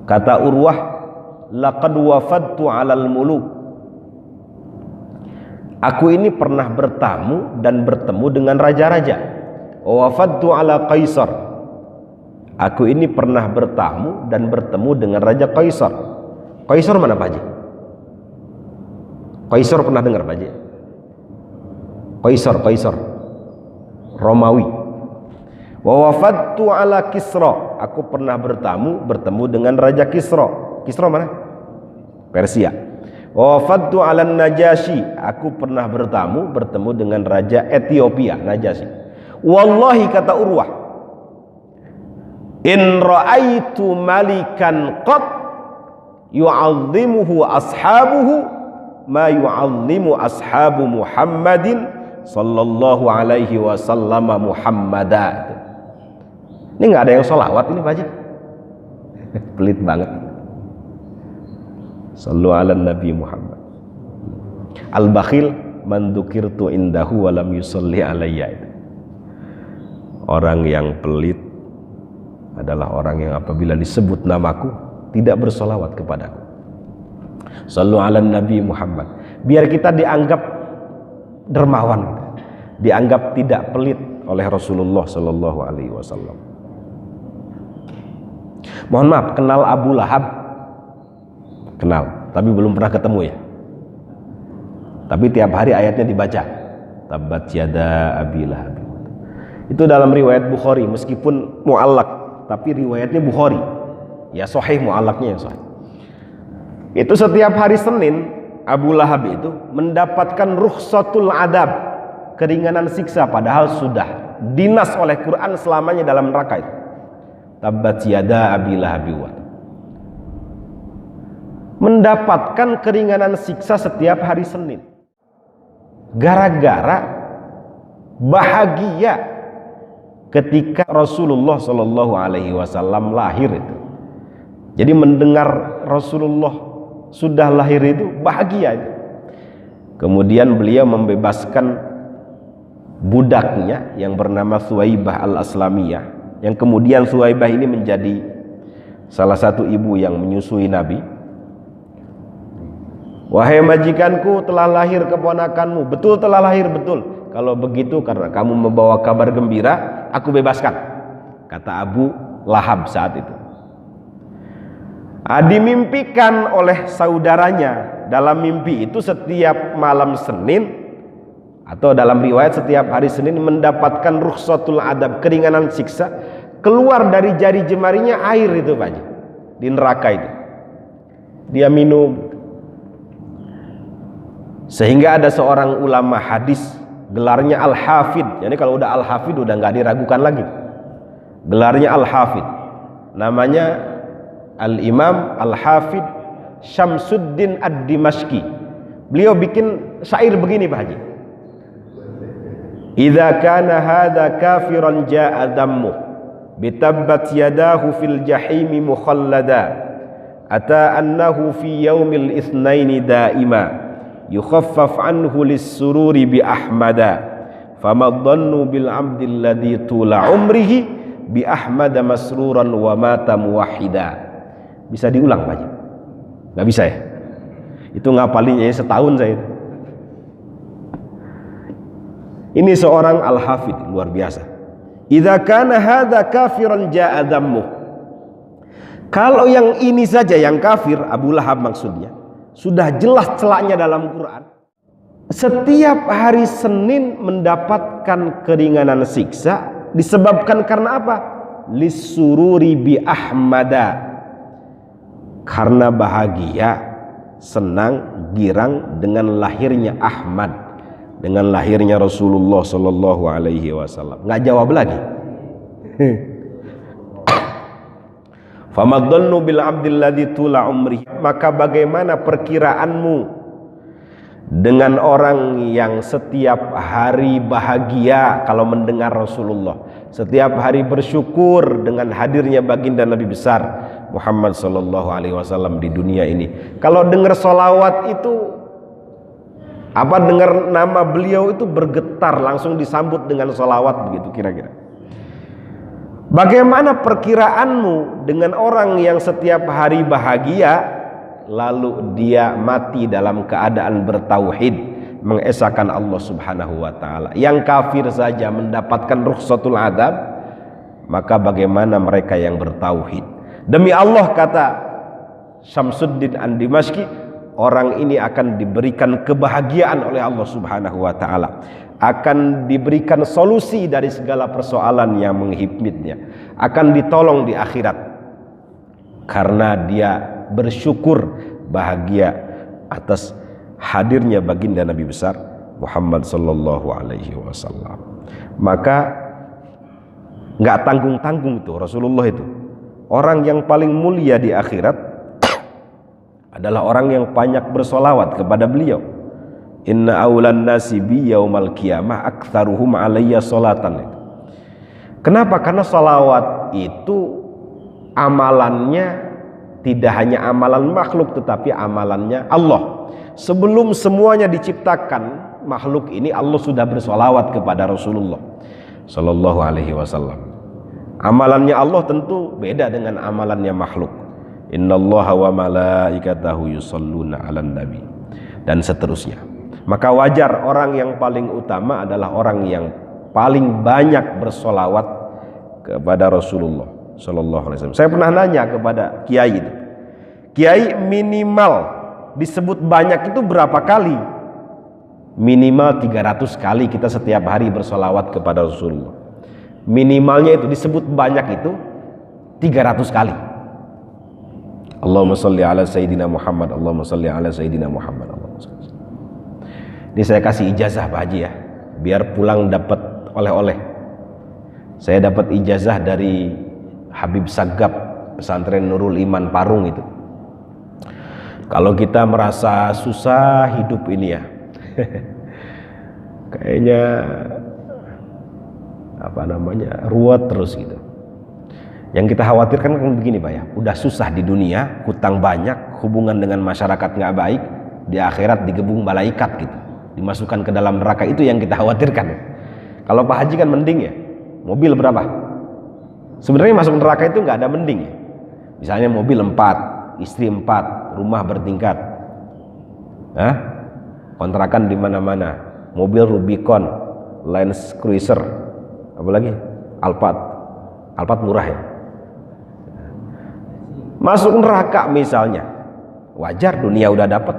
Kata Urwah, laqad wafadtu 'alal muluk. Aku ini pernah bertamu dan bertemu dengan raja-raja. Wafadtu 'ala Qaisar. Aku ini pernah bertamu dan bertemu dengan Raja Qaisar. Qaisar mana Pak Haji? Qaisar pernah dengar Pak Haji? Qaisar Romawi. Wa wafadtu 'ala Kisra. Aku pernah bertemu dengan Raja Kisra. Kisra mana? Persia. Wa wafadtu 'ala Najasyi. Aku pernah bertemu dengan Raja Ethiopia, Najasyi. Wallahi, kata Urwah, in ra'aitu malikan qad yu'azzimuhu ashabuhu ma yu'azzimu ashabu Muhammadin sallallahu alaihi wasallam Muhammadan. Ini nggak ada yang sholawat ini Pak Haji. Pelit banget. Sallu ala Nabi Muhammad. Al-bakhil man dzukirtu indahu wa lam yusalli alayya. Orang yang pelit adalah orang yang apabila disebut namaku tidak bersolawat kepadaku. Sallu ala Nabi Muhammad. Biar kita dianggap dermawan, dianggap tidak pelit oleh Rasulullah Sallallahu Alaihi Wasallam. Mohon maaf, kenal Abu Lahab? Kenal, tapi belum pernah ketemu ya. Tapi tiap hari ayatnya dibaca. Tabbat yada Abi Lahab. Itu dalam riwayat Bukhari, meskipun mu'allaq, tapi riwayatnya Bukhari. Ya sahih, mu'allaqnya yang sahih. Itu setiap hari Senin Abu Lahab itu mendapatkan rukhsatul adab, keringanan siksa, padahal sudah dinas oleh Quran selamanya dalam neraka itu. Tabbat yada Abi Lahab. Mendapatkan keringanan siksa setiap hari Senin gara-gara bahagia ketika Rasulullah Shallallahu Alaihi Wasallam lahir itu. Jadi mendengar Rasulullah sudah lahir itu bahagia itu. Kemudian beliau membebaskan budaknya yang bernama Thuwaibah al-Aslamiyah, yang kemudian Thuwaibah ini menjadi salah satu ibu yang menyusui Nabi. Wahai majikanku, telah lahir keponakanmu. Betul, telah lahir, betul. Kalau begitu, karena kamu membawa kabar gembira, aku bebaskan, kata Abu Lahab saat itu. Dimimpikan oleh saudaranya dalam mimpi itu setiap malam Senin, atau dalam riwayat setiap hari Senin, mendapatkan rukhsatul adab, keringanan siksa. Keluar dari jari jemarinya air itu Pak Haji, di neraka itu. Dia minum. Sehingga ada seorang ulama hadis, gelarnya Al-Hafid. Jadi kalau udah Al-Hafid udah nggak diragukan lagi. Gelarnya Al-Hafid. Namanya Al-Imam Al-Hafid Syamsuddin Ad-Dimashqi. Beliau bikin syair begini Pak Haji. Idza kana hadza kafiran jaa dammu bitabbat yadahu fil jahimi mukhallada ata annahu fi yaumil itsnaini daima yukhaffaf anhu lis-sururi bi ahmada famadhannu bil abdil ladzi tula umrihi bi ahmada masruran wa mata muwahhida. Bisa diulang Pak Haji? Nggak bisa ya? Itu ngapalinnya setahun saya itu. Ini seorang Al-Hafid luar biasa. Idza kana hadza kafiran jaa dammu. Kalau yang ini saja yang kafir, Abu Lahab maksudnya, sudah jelas celaknya dalam Quran. Setiap hari Senin mendapatkan keringanan siksa disebabkan karena apa? Lisururi bi ahmada. Karena bahagia, senang, girang dengan lahirnya Ahmad, dengan lahirnya Rasulullah Sallallahu Alaihi Wasallam. Nggak jawab lagi. Famadhannu bil abdil ladzi tula umri. Maka bagaimana perkiraanmu dengan orang yang setiap hari bahagia kalau mendengar Rasulullah, setiap hari bersyukur dengan hadirnya baginda Nabi besar Muhammad sallallahu alaihi wasallam di dunia ini. Kalau dengar solawat itu, dengar nama beliau itu bergetar, langsung disambut dengan solawat begitu kira-kira. Bagaimana perkiraanmu dengan orang yang setiap hari bahagia, lalu dia mati dalam keadaan bertauhid, mengesahkan Allah subhanahu wa ta'ala? Yang kafir saja mendapatkan rukhsatul adab, maka bagaimana mereka yang bertauhid? Demi Allah, kata Syamsuddin An-Dimashqi, orang ini akan diberikan kebahagiaan oleh Allah subhanahu wa ta'ala, akan diberikan solusi dari segala persoalan yang menghipmitnya, akan ditolong di akhirat karena dia bersyukur bahagia atas hadirnya baginda Nabi besar Muhammad sallallahu alaihi wasallam. Maka nggak tanggung-tanggung itu Rasulullah itu. Orang yang paling mulia di akhirat adalah orang yang banyak bersolawat kepada beliau. Inna awlan nasi bi yaumal qiyamah aktsaruhum alayya sholatan. Kenapa? Karena sholawat itu amalannya tidak hanya amalan makhluk, tetapi amalannya Allah. Sebelum semuanya diciptakan makhluk ini, Allah sudah bersolawat kepada Rasulullah sallallahu alaihi wasallam. Amalannya Allah tentu beda dengan amalannya makhluk. Innallaha wa malaikatahu yusholluna 'alan nabi, dan seterusnya. Maka wajar orang yang paling utama adalah orang yang paling banyak bersolawat kepada Rasulullah sallallahu alaihi wasallam. Saya pernah nanya kepada kiai itu, kiai minimal disebut banyak itu berapa kali? Minimal 300 kali kita setiap hari bersolawat kepada Rasulullah. Minimalnya itu disebut banyak itu 300 kali. Allahumma sholli ala sayyidina Muhammad, Allahumma sholli ala sayyidina Muhammad, Allahumma sholli. Ini saya kasih ijazah Pak Haji ya, biar pulang dapat oleh-oleh. Saya dapat ijazah dari Habib Sagab, pesantren Nurul Iman Parung itu. Kalau kita merasa susah hidup ini ya, kayaknya ruwet terus gitu. Yang kita khawatirkan kan begini Pak ya, udah susah di dunia, hutang banyak, hubungan dengan masyarakat nggak baik, di akhirat digebung malaikat gitu, dimasukkan ke dalam neraka. Itu yang kita khawatirkan. Kalau Pak Haji kan mending ya, mobil berapa? Sebenarnya masuk neraka itu nggak ada mending ya. Misalnya mobil 4, istri 4, rumah bertingkat, kontrakan di mana-mana, mobil Rubicon, Land Cruiser, apalagi Alphard murah ya. Masuk neraka misalnya, wajar, dunia udah dapat,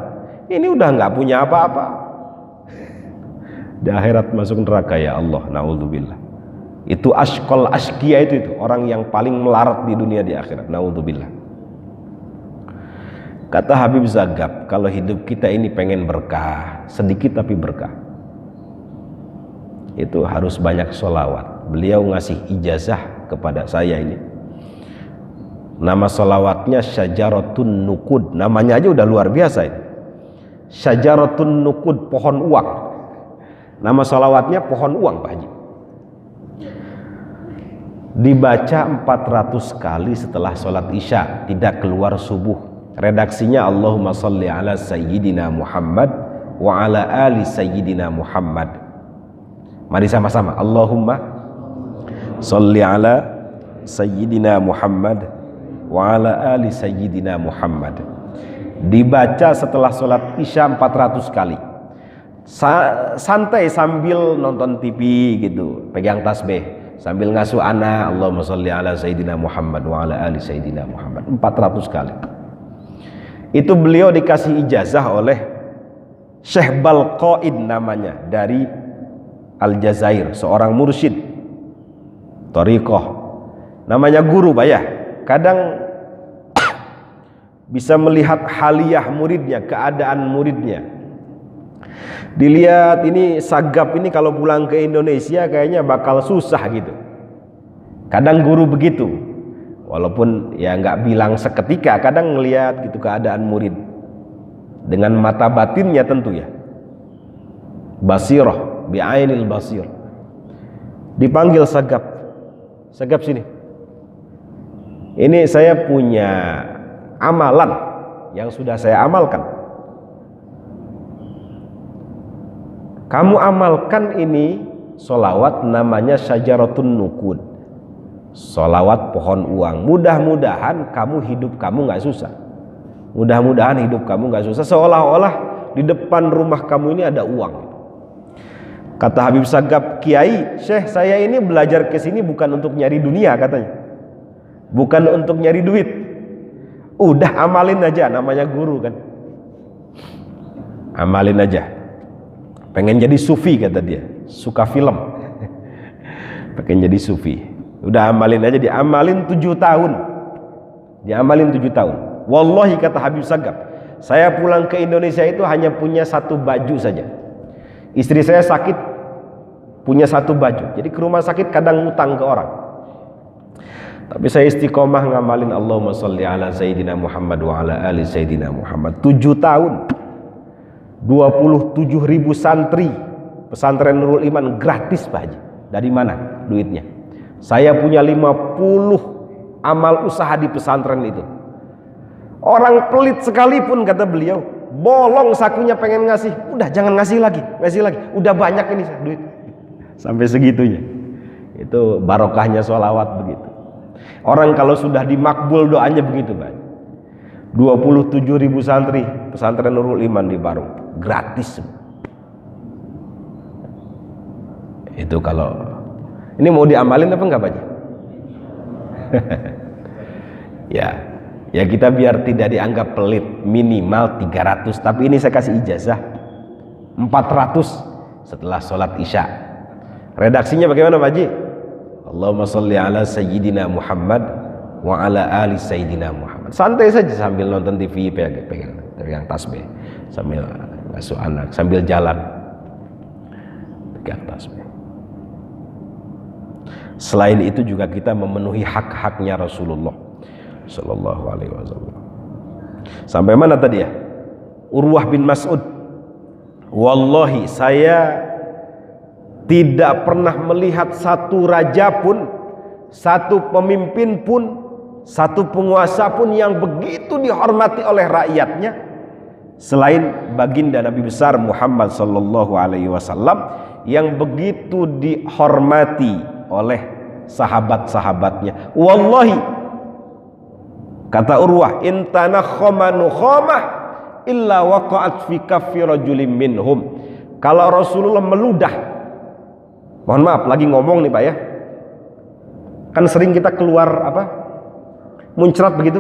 ini udah nggak punya apa-apa. Di akhirat masuk neraka, ya Allah, naudzubillah. Itu ashqal ashqiya itu orang yang paling melarat di dunia di akhirat, naudzubillah. Kata Habib Zagab, kalau hidup kita ini pengen berkah, sedikit tapi berkah, itu harus banyak sholawat. Beliau ngasih ijazah kepada saya ini. Nama sholawatnya Syajaratun Nukud. Namanya aja udah luar biasa ini. Syajaratun Nukud, pohon uang. Nama sholawatnya pohon uang Pak Haji. Dibaca 400 kali setelah sholat isya, tidak keluar subuh. Redaksinya Allahumma sholli ala sayyidina Muhammad wa ala ali sayyidina Muhammad. Mari sama-sama, Allahumma sholli ala sayyidina Muhammad wa ala ali sayyidina Muhammad. Dibaca setelah sholat isya 400 kali. Santai sambil nonton TV gitu, pegang tasbih, sambil ngasuh anak, Allahumma sholli ala sayyidina Muhammad wa ala ali sayyidina Muhammad 400 kali. Itu beliau dikasih ijazah oleh Syekh Balqaid namanya, dari Aljazair, seorang mursyid thariqah. Namanya guru Pak ya. Kadang bisa melihat haliyah muridnya, keadaan muridnya. Dilihat ini Sagab ini kalau pulang ke Indonesia kayaknya bakal susah gitu. Kadang guru begitu, walaupun ya nggak bilang seketika, kadang ngelihat gitu keadaan murid dengan mata batinnya tentu ya. Basirah, bi'ainil basir. Dipanggil Sagap. Sagap sini. Ini saya punya amalan yang sudah saya amalkan. Kamu amalkan ini sholawat, namanya syajaratun nukud, sholawat pohon uang. Mudah-mudahan hidup kamu nggak susah. Mudah-mudahan hidup kamu nggak susah. Seolah-olah di depan rumah kamu ini ada uang. Kata Habib Sagap, Kiai, Syekh, saya ini belajar ke sini bukan untuk nyari dunia, katanya. Bukan untuk nyari duit. Udah amalin aja, namanya guru kan. Amalin aja. Pengen jadi sufi, kata dia. Suka film. Pengen jadi sufi. Udah amalin aja, diamalin 7 tahun. Diamalin 7 tahun. Wallahi, kata Habib Sagap, saya pulang ke Indonesia itu hanya punya 1 baju saja. Istri saya sakit, punya 1 baju. Jadi ke rumah sakit kadang ngutang ke orang. Tapi saya istiqomah ngamalin Allahumma sholli ala Sayyidina Muhammad wa ala ali Sayyidina Muhammad. 7 tahun. 27.000 santri pesantren Nurul Iman gratis, Pak Haji. Dari mana duitnya? Saya punya 50 amal usaha di pesantren itu. Orang pelit sekalipun, kata beliau, bolong sakunya pengen ngasih, udah jangan ngasih lagi, udah banyak ini duit. Sampai segitunya. Itu barokahnya sholawat begitu. Orang kalau sudah dimakbul doanya begitu, Pak. 27.000 santri pesantren Nurul Iman di Parung gratis. Itu kalau ini mau diamalin apa enggak, Pak? Ya kita biar tidak dianggap pelit, minimal 300, tapi ini saya kasih ijazah 400 setelah sholat isya. Redaksinya bagaimana, Pak Haji? Allahumma sholli ala Sayyidina Muhammad wa ala ali Sayyidina Muhammad. Santai saja sambil nonton TV, pegang tasbih, sambil ngasuh anak, sambil jalan pegang tasbih. Selain itu juga kita memenuhi hak-haknya Rasulullah Sallallahu Alaihi Wasallam. Sampai mana tadi ya? Urwah bin Mas'ud, wallahi saya tidak pernah melihat satu raja pun, satu pemimpin pun, satu penguasa pun yang begitu dihormati oleh rakyatnya selain baginda Nabi besar Muhammad Sallallahu Alaihi Wasallam yang begitu dihormati oleh sahabat-sahabatnya. Wallahi, kata Urwah, intana khomanu khomah illa waqa'at fi kaffi rajulin minhum. Kalau Rasulullah meludah, mohon maaf lagi ngomong nih Pak ya, kan sering kita keluar apa, muncrat begitu,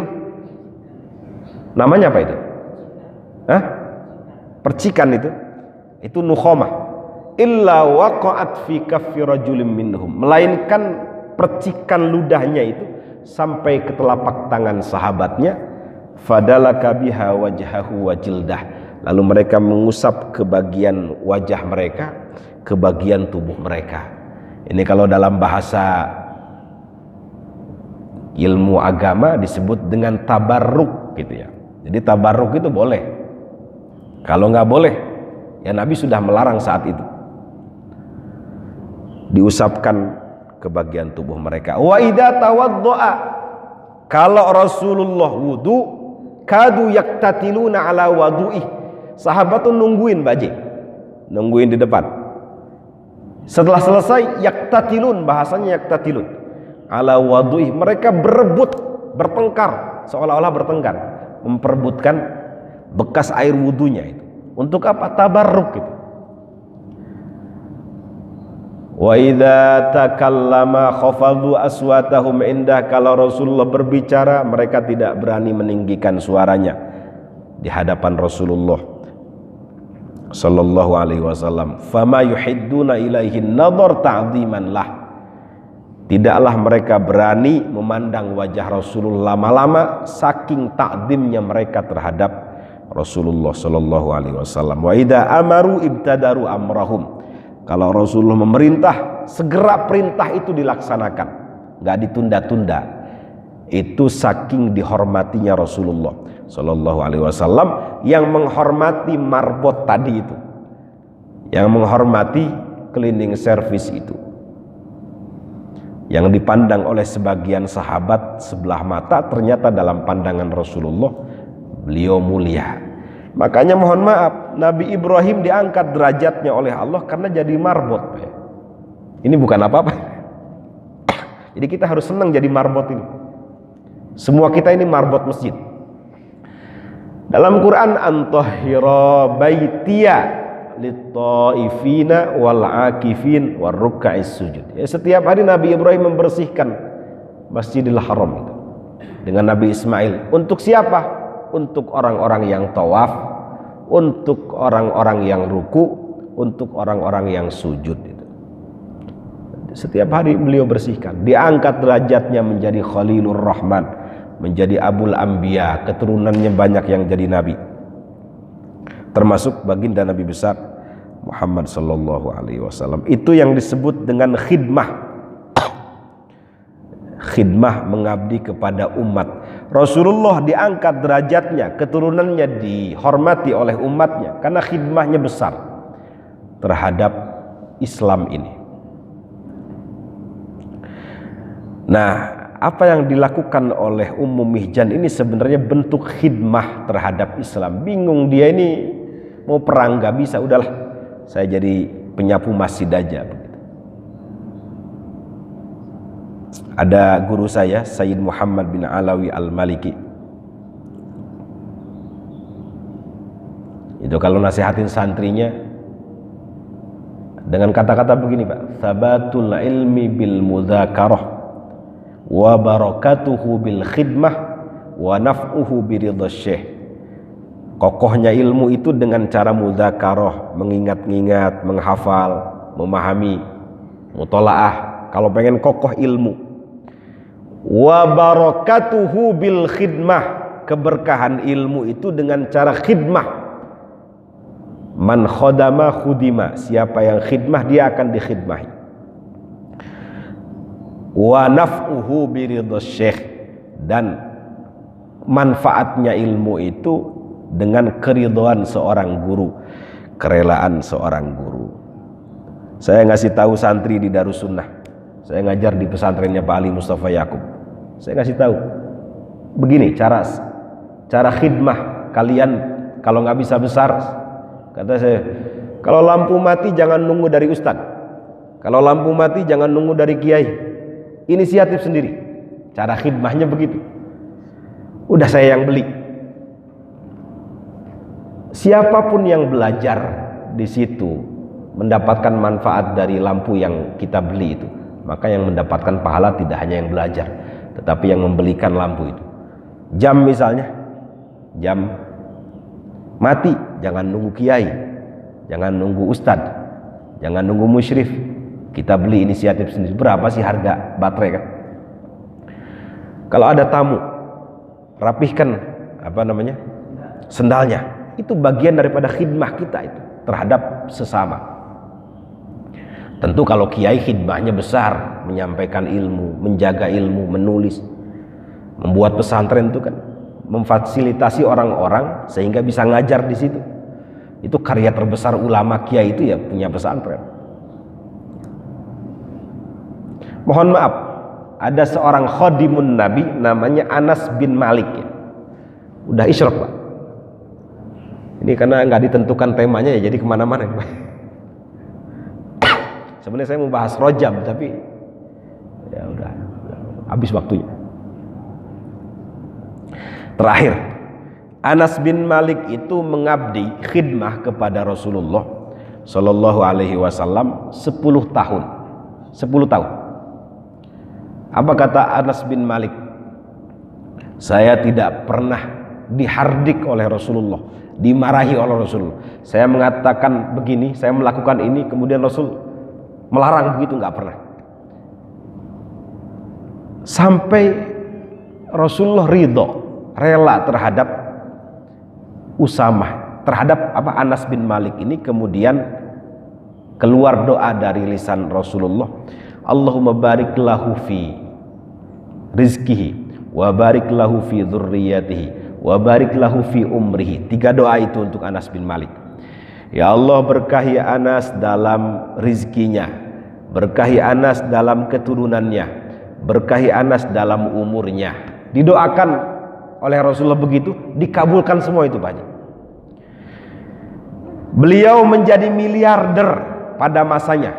namanya apa itu? Percikan itu nukhomah. Illa waqa'at fi kaffi rajulin minhum, melainkan percikan ludahnya itu sampai ke telapak tangan sahabatnya. Fadalaka biha wajhahu wa jildah, lalu mereka mengusap ke bagian wajah mereka, ke bagian tubuh mereka. Ini kalau dalam bahasa ilmu agama disebut dengan tabarruk gitu ya. Jadi tabarruk itu boleh. Kalau nggak boleh, ya Nabi sudah melarang saat itu. Diusapkan ke bagian tubuh mereka. Wa idza tawaddaa, kalau Rasulullah wudu, kadu yaktatiluna ala wadu'ih, sahabat tuh nungguin baje, nungguin di depan. Setelah selesai, yaktatilun, bahasanya yaktatilun ala wadu'ih, mereka berebut, bertengkar, seolah-olah bertengkar, memperebutkan bekas air wudunya itu. Untuk apa? Tabarruk gitu. Wa idza takallama khafadhu aswatahum indah, kalau Rasulullah berbicara mereka tidak berani meninggikan suaranya di hadapan Rasulullah sallallahu alaihi wasallam. Fama yuhidduna ilaihi nadhar ta'dhiman lah, tidaklah mereka berani memandang wajah Rasulullah lama-lama saking takdimnya mereka terhadap Rasulullah sallallahu alaihi wasallam. Wa idza amaru ibtadaru amrahum, kalau Rasulullah memerintah, segera perintah itu dilaksanakan, nggak ditunda-tunda. Itu saking dihormatinya Rasulullah Sallallahu Alaihi Wasallam, yang menghormati marbot tadi itu, yang menghormati cleaning service itu, yang dipandang oleh sebagian sahabat sebelah mata, ternyata dalam pandangan Rasulullah beliau mulia. Makanya mohon maaf, Nabi Ibrahim diangkat derajatnya oleh Allah karena jadi marbot. Ini bukan apa-apa. Jadi kita harus senang jadi marbot ini. Semua kita ini marbot masjid. Dalam Quran, antahhira baitiya lit-taifina wal akifin war ruk'is sujud. Ya, setiap hari Nabi Ibrahim membersihkan Masjidil Haram itu dengan Nabi Ismail. Untuk siapa? Untuk orang-orang yang tawaf, untuk orang-orang yang ruku, untuk orang-orang yang sujud itu. Setiap hari beliau bersihkan. Diangkat derajatnya menjadi Khalilur Rahman, menjadi Abul Anbiya, keturunannya banyak yang jadi nabi, termasuk baginda Nabi besar Muhammad sallallahu alaihi wasallam. Itu yang disebut dengan khidmah. Khidmah, mengabdi kepada umat. Rasulullah diangkat derajatnya, keturunannya dihormati oleh umatnya karena khidmahnya besar terhadap Islam ini. Nah, apa yang dilakukan oleh Ummu Mihjan ini sebenarnya bentuk khidmah terhadap Islam. Bingung dia ini mau perang gak bisa, udahlah saya jadi penyapu masjid aja. Ada guru saya, Sayyid Muhammad bin Alawi Al-Maliki. Itu kalau nasihatin santrinya dengan kata-kata begini, Pak. Thabatul ilmi bil mudzakarah wa barakatuhu bil khidmah wa naf'uhu biridha syekh. Kokohnya ilmu itu dengan cara mudzakarah, mengingat-ingat, menghafal, memahami, mutolaah. Kalau pengen kokoh ilmu. Wa barakatuhu bil khidmah, keberkahan ilmu itu dengan cara khidmah. Man khodama khudima, siapa yang khidmah dia akan dikhidmahi. Wa naf'uhu biridha syekh, dan manfaatnya ilmu itu dengan keridhaan seorang guru, kerelaan seorang guru. Saya ngasih tahu santri di Darussunnah, saya ngajar di pesantrennya Pak Ali Mustafa Yakub. Saya ngasih tahu begini cara khidmah kalian kalau nggak bisa besar. Kata saya, kalau lampu mati jangan nunggu dari ustadz, kalau lampu mati jangan nunggu dari kiai, inisiatif sendiri. Cara khidmahnya begitu. Udah saya yang beli. Siapapun yang belajar di situ mendapatkan manfaat dari lampu yang kita beli itu, maka yang mendapatkan pahala tidak hanya yang belajar, tetapi yang membelikan lampu itu. Jam misalnya, jam mati, jangan nunggu kiai, jangan nunggu ustadz, jangan nunggu musyrif. Kita beli inisiatif sendiri. Berapa sih harga baterai kan? Kalau ada tamu, rapihkan sendalnya. Itu bagian daripada khidmah kita itu terhadap sesama. Tentu kalau kiai khidmahnya besar, menyampaikan ilmu, menjaga ilmu, menulis, membuat pesantren itu kan memfasilitasi orang-orang sehingga bisa ngajar di situ. Itu karya terbesar ulama kiai itu ya punya pesantren. Mohon maaf, ada seorang khadimun Nabi namanya Anas bin Malik ya. Udah isyraq, Pak. Ini karena nggak ditentukan temanya ya, jadi kemana-mana. Sebenarnya saya mau bahas rojam, tapi ya udah habis waktunya. Terakhir, Anas bin Malik itu mengabdi khidmah kepada Rasulullah Shallallahu Alaihi Wasallam 10 tahun. 10 tahun. Apa kata Anas bin Malik? Saya tidak pernah dihardik oleh Rasulullah, dimarahi oleh Rasulullah. Saya mengatakan begini, saya melakukan ini, kemudian Rasul melarang begitu, nggak pernah. Sampai Rasulullah ridho, rela terhadap Usamah, terhadap Anas bin Malik ini. Kemudian keluar doa dari lisan Rasulullah, Allahumma barik lahu fi rizkihi wa barik lahu fi dzurriyyatihi wa barik lahu fi umrihi. 3 doa itu untuk Anas bin Malik. Ya Allah, berkahi Anas dalam rizkinya, berkahi Anas dalam keturunannya, berkahi Anas dalam umurnya. Didoakan oleh Rasulullah begitu, dikabulkan semua itu Pak Haji. Beliau menjadi miliarder pada masanya,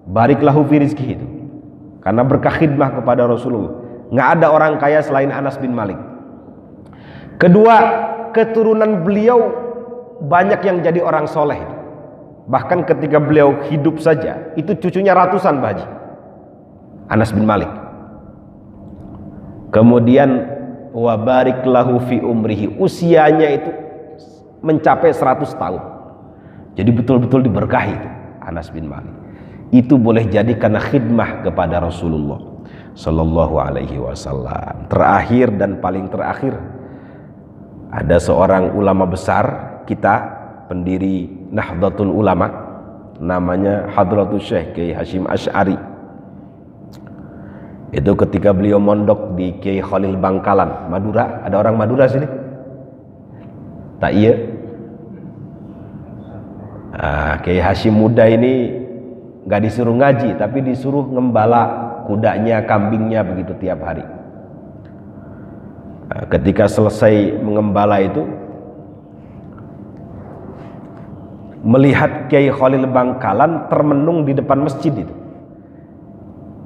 bariklahu fi rizki itu, karena berkah khidmah kepada Rasulullah. Nggak ada orang kaya selain Anas bin Malik. Kedua, keturunan beliau banyak yang jadi orang soleh. Bahkan ketika beliau hidup saja, itu cucunya ratusan Pak Haji, Anas bin Malik. Kemudian wabarik lahu fi umrihi, usianya itu mencapai 100 tahun. Jadi betul-betul diberkahi itu Anas bin Malik. Itu boleh jadi karena khidmah kepada Rasulullah Sallallahu Alaihi Wasallam. Terakhir dan paling terakhir, ada seorang ulama besar kita, pendiri Nahdlatul Ulama, namanya Hadratus Syekh Kiai Hasyim Asy'ari. Itu ketika beliau mondok di Kiai Khalil Bangkalan, Madura. Ada orang Madura sini? Tak iya? Kiai Hasyim muda ini gak disuruh ngaji, tapi disuruh ngembala kudanya, kambingnya begitu tiap hari. Ketika selesai mengembala itu, melihat Kiai Khalil Bangkalan termenung di depan masjid itu.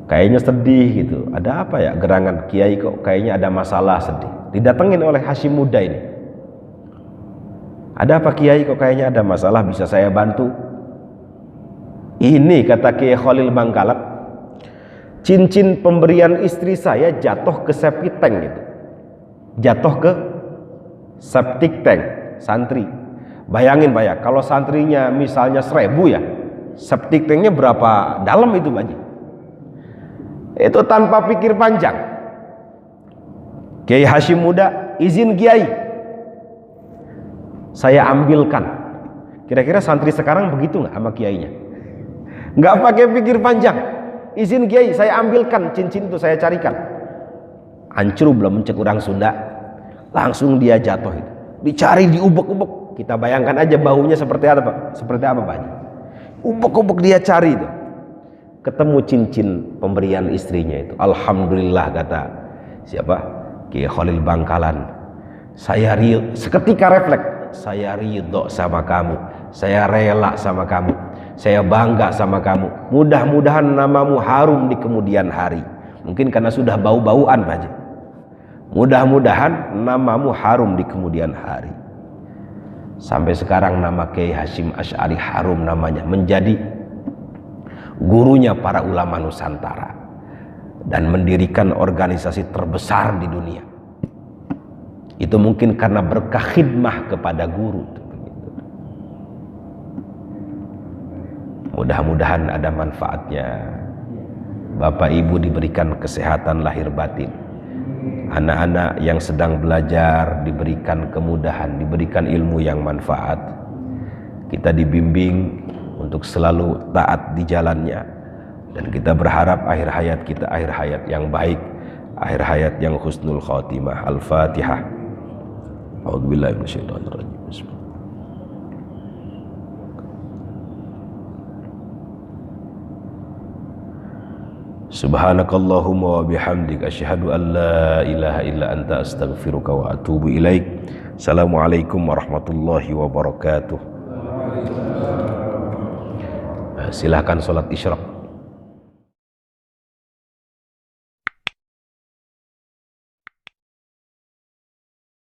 Kayaknya sedih gitu. Ada apa ya, gerangan Kiai kok kayaknya ada masalah, sedih. Didatengin oleh Hasyim muda ini. Ada apa Kiai kok kayaknya ada masalah, bisa saya bantu? Ini kata Kiai Khalil Bangkalan, cincin pemberian istri saya jatuh ke septic tank gitu. Jatuh ke septic tank santri. Bayangin Pak ya, kalau santrinya misalnya 1000 ya, septic tanknya berapa dalam itu Pak Haji? Itu tanpa pikir panjang, Kiai Hasyim muda, izin Kiai, saya ambilkan. Kira-kira santri sekarang begitu nggak sama kiainya? Nggak pakai pikir panjang, izin Kiai, saya ambilkan cincin itu, saya carikan. Hancur belum mencek orang Sunda, langsung dia jatuh itu, dicari, diubek-ubek. Kita bayangkan aja baunya seperti apa Pak? Seperti apa Pak Haji? Ubek-ubek dia cari itu, ketemu cincin pemberian istrinya itu. Alhamdulillah kata siapa? Kiai Khalil Bangkalan. Saya seketika refleks, saya ridho sama kamu, saya rela sama kamu, saya bangga sama kamu. Mudah-mudahan namamu harum di kemudian hari. Mungkin karena sudah bau-bauan Pak Haji. Mudah-mudahan namamu harum di kemudian hari. Sampai sekarang nama Kiai Hasyim Asy'ari harum namanya, menjadi gurunya para ulama Nusantara dan mendirikan organisasi terbesar di dunia. Itu mungkin karena berkah khidmah kepada guru. Mudah-mudahan ada manfaatnya. Bapak Ibu diberikan kesehatan lahir batin. Anak-anak yang sedang belajar diberikan kemudahan, diberikan ilmu yang manfaat. Kita dibimbing untuk selalu taat di jalannya, dan kita berharap akhir hayat kita akhir hayat yang baik, akhir hayat yang husnul khatimah. Al-Fatihah. A'udzubillahi minasyaitonirrajim. Bismillah. Subhanakallahumma wa bihamdika asyhadu an la ilaha illa anta astaghfiruka wa atubu ilaik. Assalamualaikum warahmatullahi wabarakatuh. Silahkan sholat isyraq.